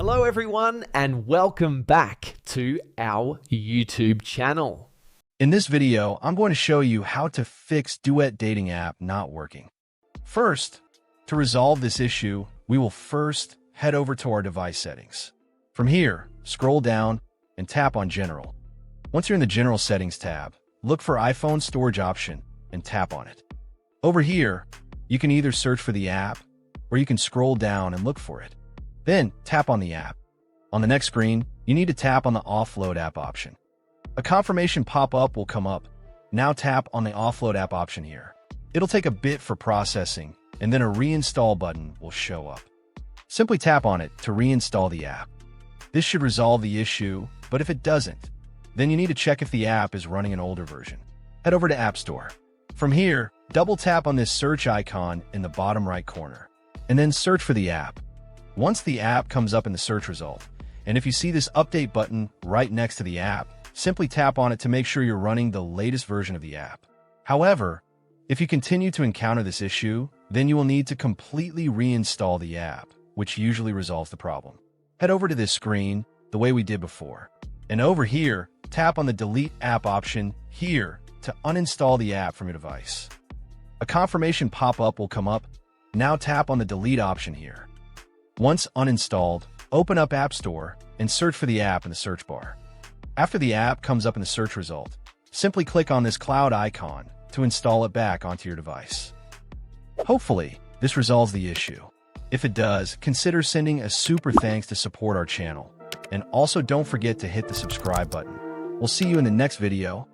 Hello everyone and welcome back to our YouTube channel. In this video, I'm going to show you how to fix Duet dating app not working. First, to resolve this issue, we will first head over to our device settings. From here, scroll down and tap on General. Once you're in the General Settings tab, look for iPhone Storage option and tap on it. Over here, you can either search for the app or you can scroll down and look for it. Then tap on the app. On the next screen, you need to tap on the Offload app option. A confirmation pop-up will come up. Now tap on the Offload app option here. It'll take a bit for processing, and then a reinstall button will show up. Simply tap on it to reinstall the app. This should resolve the issue, but if it doesn't, then you need to check if the app is running an older version. Head over to App Store. From here, double tap on this search icon in the bottom right corner, and then search for the app. Once the app comes up in the search result, and if you see this update button right next to the app, simply tap on it to make sure you're running the latest version of the app. However, if you continue to encounter this issue, then you will need to completely reinstall the app, which usually resolves the problem. Head over to this screen the way we did before, and over here, tap on the Delete App option here to uninstall the app from your device. A confirmation pop-up will come up. Now tap on the Delete option here. Once uninstalled, open up App Store and search for the app in the search bar. After the app comes up in the search result, simply click on this cloud icon to install it back onto your device. Hopefully, this resolves the issue. If it does, consider sending a super thanks to support our channel. And also don't forget to hit the subscribe button. We'll see you in the next video.